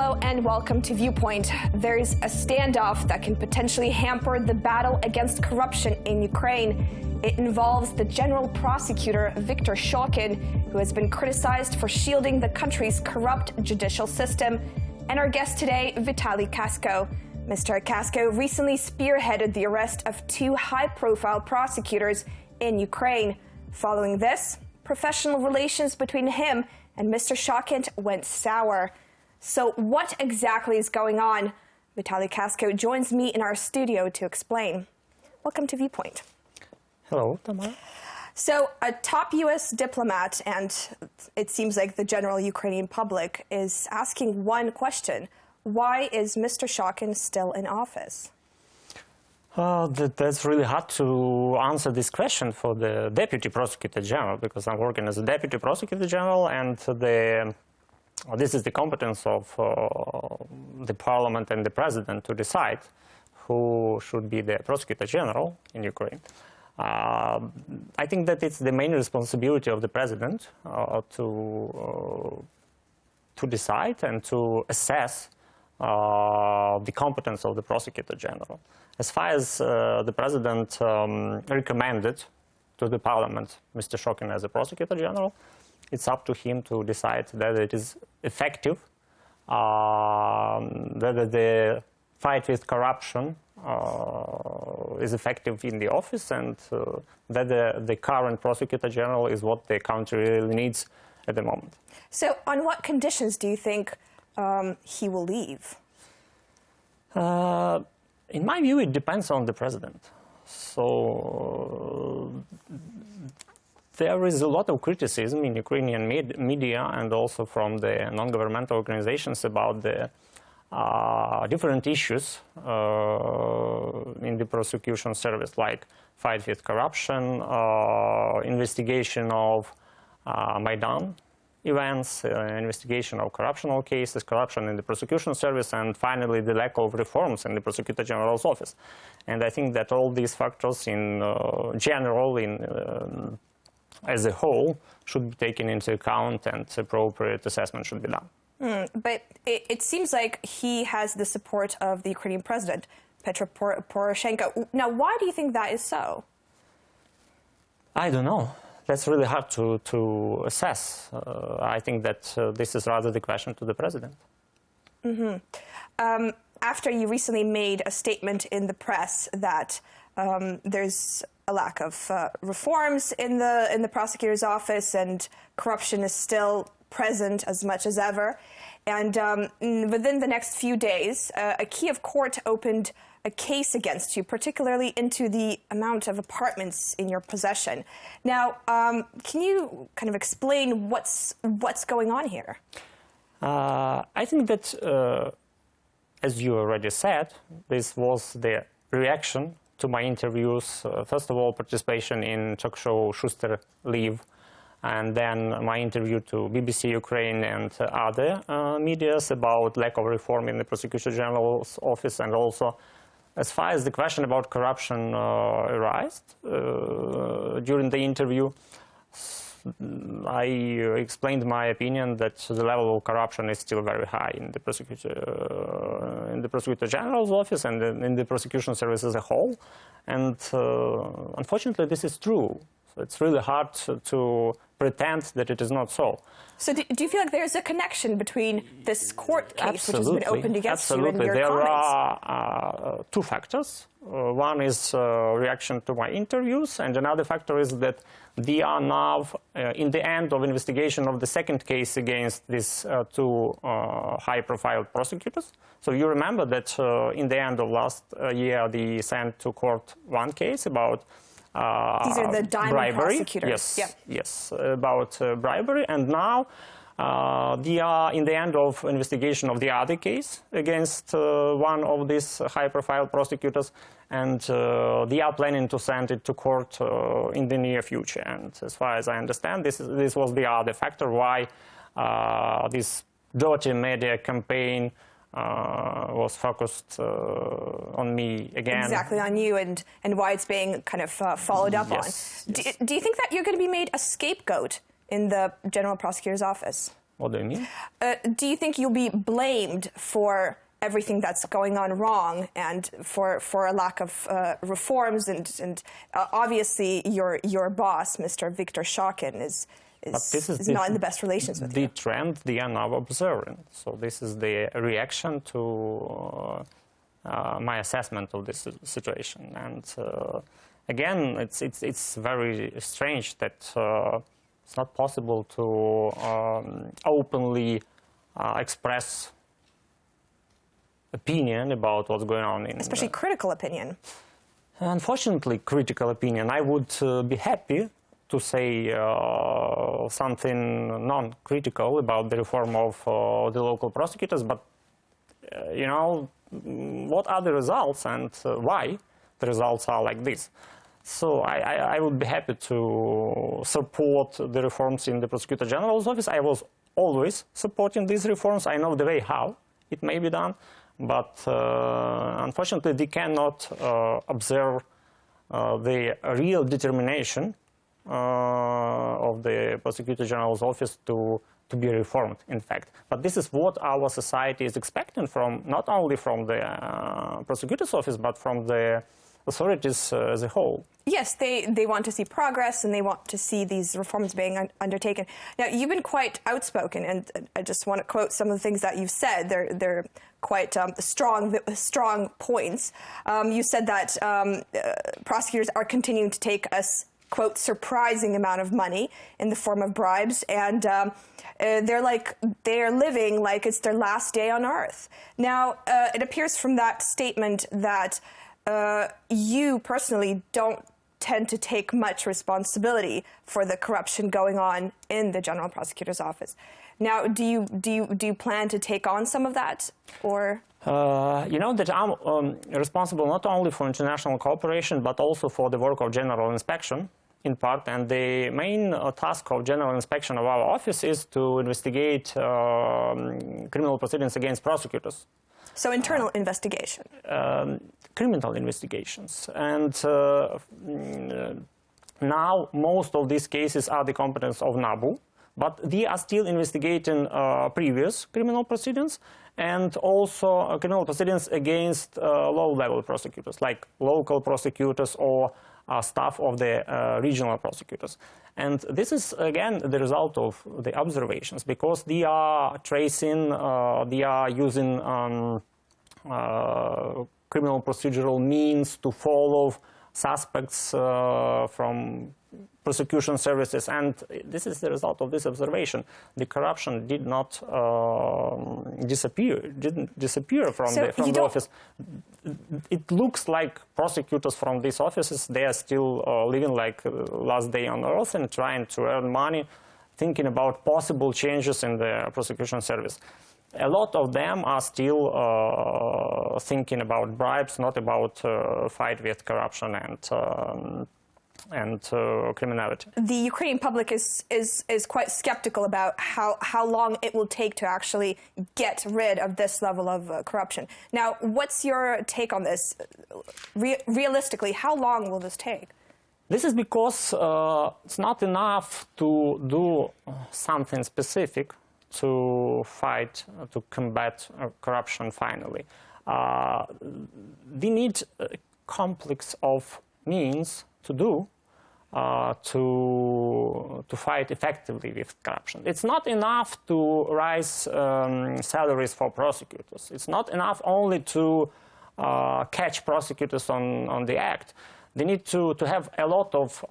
Hello and welcome to Viewpoint. There's a standoff that can potentially hamper the battle against corruption in Ukraine. It involves the General Prosecutor Victor Shokin, who has been criticized for shielding the country's corrupt judicial system, and our guest today, Vitaliy Kasko. Mr. Kasko recently spearheaded the arrest of two high-profile prosecutors in Ukraine. Following this, professional relations between him and Mr. Shokin went sour. So what exactly is going on? Vitaliy Kasko joins me in our studio to explain. Welcome to Viewpoint. Hello, Tamara. So a top U.S. diplomat, and it seems like the general Ukrainian public, is asking one question. Why is Mr. Shokin still in office? That's really hard to answer this question for the Deputy Prosecutor General, because I'm working as a Deputy Prosecutor General, and this is the competence of the Parliament and the President to decide who should be the Prosecutor General in Ukraine. I think that it's the main responsibility of the President to decide and to assess the competence of the Prosecutor General. As far as the President recommended to the Parliament Mr. Shokin as a Prosecutor General, it's up to him to decide whether it is effective, whether the fight with corruption is effective in the office, and whether the current Prosecutor General is what the country really needs at the moment. So on what conditions do you think he will leave? In my view, it depends on the President. So there is a lot of criticism in Ukrainian media and also from the non-governmental organizations about the different issues in the prosecution service, like fight with corruption, investigation of Maidan events, investigation of corruptional cases, corruption in the prosecution service, and finally the lack of reforms in the Prosecutor General's office. And I think that all these factors in general, as a whole, should be taken into account, and appropriate assessment should be done. But it seems like he has the support of the Ukrainian president, Petro Poroshenko. Now, why do you think that is so? I don't know. That's really hard to assess. I think that this is rather the question to the president. Mm-hmm. After you recently made a statement in the press that there's a lack of reforms in the prosecutor's office and corruption is still present as much as ever, and within the next few days, a Kiev court opened a case against you, particularly into the amount of apartments in your possession. Now, can you kind of explain what's going on here? I think that, as you already said, this was the reaction to my interviews. First of all, participation in talk show Schuster Leave, and then my interview to BBC Ukraine and other medias about lack of reform in the Prosecutor General's office, and also as far as the question about corruption arose during the interview, I explained my opinion that the level of corruption is still very high in the Prosecutor General's office and in the prosecution service as a whole. And unfortunately, this is true. So it's really hard to pretend that it is not so. So do you feel like there's a connection between this court case, which has been opened against you, and your comments? There are two factors. One is reaction to my interviews, and another factor is that they are now in the end of investigation of the second case against these two high-profile prosecutors. So you remember that in the end of last year, they sent to court one case about these are the diamond bribery. prosecutors. Yes, yeah. yes, about bribery. And now they are in the end of investigation of the other case against one of these high-profile prosecutors, and they are planning to send it to court in the near future. And as far as I understand, this was the other factor why this dirty media campaign was focused on me again. Exactly, on you, and why it's being kind of followed up on. Yes. Do you think that you're going to be made a scapegoat in the General Prosecutor's office? What do you mean? Do you think you'll be blamed for everything that's going on wrong and for a lack of reforms? And obviously, your boss, Mr. Viktor Shokin, is not in the best relations with you. The trend they are now observing. So this is the reaction to my assessment of this situation. And again, it's very strange that it's not possible to openly express opinion about what's going on in... Especially critical opinion. Unfortunately, critical opinion. I would be happy to say something non-critical about the reform of the local prosecutors, but, you know, what are the results and why the results are like this? So I would be happy to support the reforms in the Prosecutor General's office. I was always supporting these reforms. I know the way how it may be done, but unfortunately they cannot observe the real determination of the Prosecutor General's office to be reformed, in fact. But this is what our society is expecting from, not only from the prosecutor's office, but from the authorities as a whole. Yes, they want to see progress and they want to see these reforms being undertaken. Now, you've been quite outspoken, and I just want to quote some of the things that you've said. They're quite strong points. You said that prosecutors are continuing to take a, quote, surprising amount of money in the form of bribes, and they're living like it's their last day on earth. Now, it appears from that statement that you personally don't tend to take much responsibility for the corruption going on in the General Prosecutor's office. Now, do you plan to take on some of that, or? You know that I'm responsible not only for international cooperation, but also for the work of General Inspection, in part. And the main task of General Inspection of our office is to investigate criminal proceedings against prosecutors. So internal investigation? Criminal investigations. And now most of these cases are the competence of NABU, but they are still investigating previous criminal proceedings and also criminal proceedings against low-level prosecutors, like local prosecutors or staff of the regional prosecutors. And this is, again, the result of the observations, because they are tracing, they are using criminal procedural means to follow suspects from prosecution services, and this is the result of this observation. The corruption did not didn't disappear from the office. It looks like prosecutors from these offices, they are still living like last day on earth and trying to earn money, thinking about possible changes in the prosecution service. A lot of them are still thinking about bribes, not about fight with corruption and criminality. The Ukrainian public is quite skeptical about how long it will take to actually get rid of this level of corruption. Now, what's your take on this? Realistically, how long will this take? This is because it's not enough to do something specific to fight, to combat corruption finally. They need a complex of means to do to fight effectively with corruption. It's not enough to raise salaries for prosecutors. It's not enough only to catch prosecutors on the act. They need to have a lot of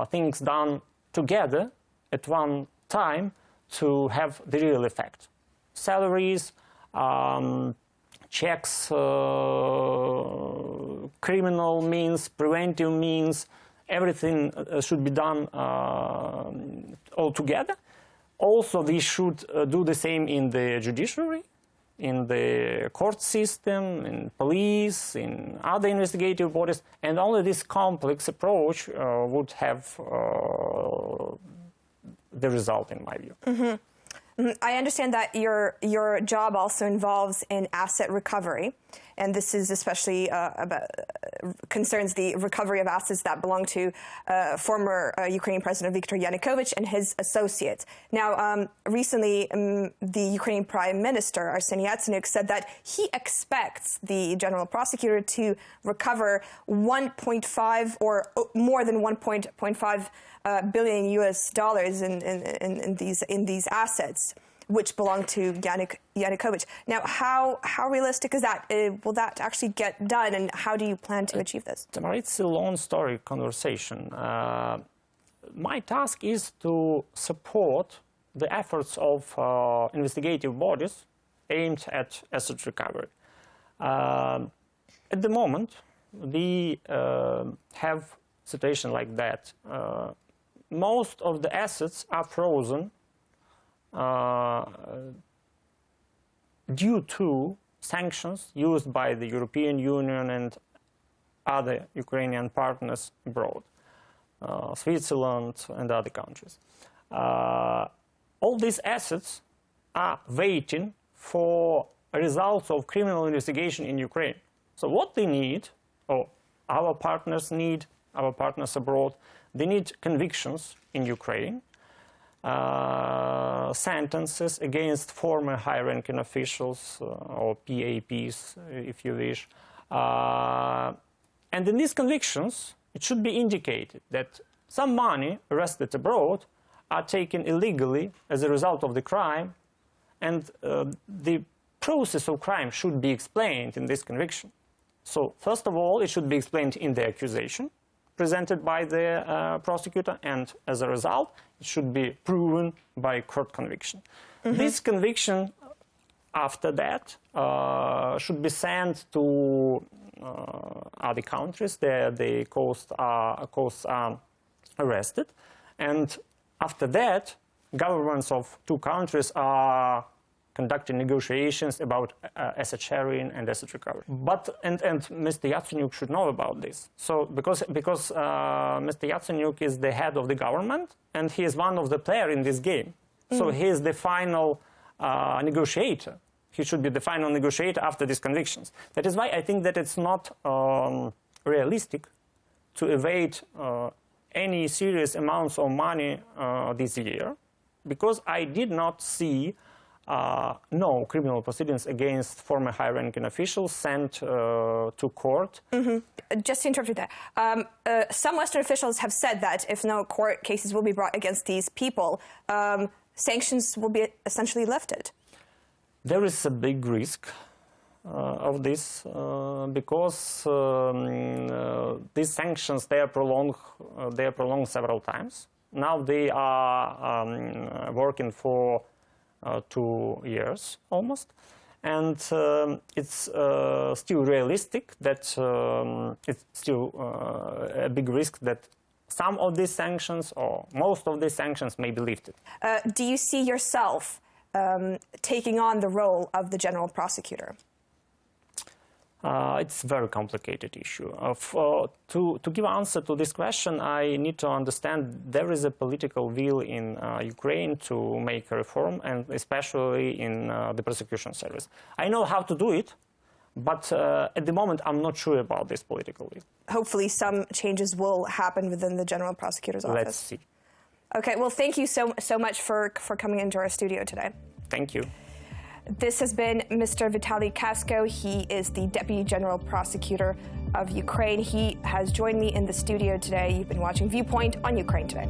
things done together at one time to have the real effect. Salaries, checks, criminal means, preventive means, everything should be done all together. Also, we should do the same in the judiciary, in the court system, in police, in other investigative bodies, and only this complex approach would have the result, in my view. Mm-hmm. I understand that your job also involves in asset recovery, and this is especially concerns the recovery of assets that belong to former Ukrainian President Viktor Yanukovych and his associates. Now, recently, the Ukrainian Prime Minister Arseniy Yatsenyuk said that he expects the General Prosecutor to recover 1.5 or more than 1.5 billion US dollars in these assets, which belong to Yanukovych. Now, how realistic is that? Will that actually get done, and how do you plan to achieve this? It's a long story conversation. My task is to support the efforts of investigative bodies aimed at asset recovery. At the moment, we have a situation like that. Most of the assets are frozen due to sanctions used by the European Union and other Ukrainian partners abroad, Switzerland and other countries. All these assets are waiting for results of criminal investigation in Ukraine. So what they need, or our partners need, our partners abroad, they need convictions in Ukraine, sentences against former high-ranking officials, or PAPs, if you wish. And in these convictions, it should be indicated that some money arrested abroad are taken illegally as a result of the crime, and the process of crime should be explained in this conviction. So, first of all, it should be explained in the accusation presented by the prosecutor, and as a result, it should be proven by court conviction. This conviction, after that, should be sent to other countries. The coasts are arrested, and after that, governments of two countries are conducting negotiations about asset sharing and asset recovery. And Mr. Yatsenyuk should know about this. So because Mr. Yatsenyuk is the head of the government, and he is one of the players in this game. So he is the final negotiator. He should be the final negotiator after these convictions. That is why I think that it's not realistic to evade any serious amounts of money this year, because I did not see no criminal proceedings against former high-ranking officials sent to court. Just to interrupt you there, some Western officials have said that if no court cases will be brought against these people, sanctions will be essentially lifted. There is a big risk of this because these sanctions, they are prolonged several times. Now they are working for 2 years almost, and it's still realistic that it's still a big risk that some of these sanctions or most of these sanctions may be lifted. Do you see yourself taking on the role of the General Prosecutor? It's a very complicated issue. To give an answer to this question, I need to understand there is a political will in Ukraine to make a reform, and especially in the prosecution service. I know how to do it, but at the moment I'm not sure about this political will. Hopefully some changes will happen within the General Prosecutor's office. Let's see. Okay, well, thank you so much for coming into our studio today. Thank you. This has been Mr. Vitaliy Kasko. He is the Deputy General Prosecutor of Ukraine. He has joined me in the studio today. You've been watching Viewpoint on Ukraine Today.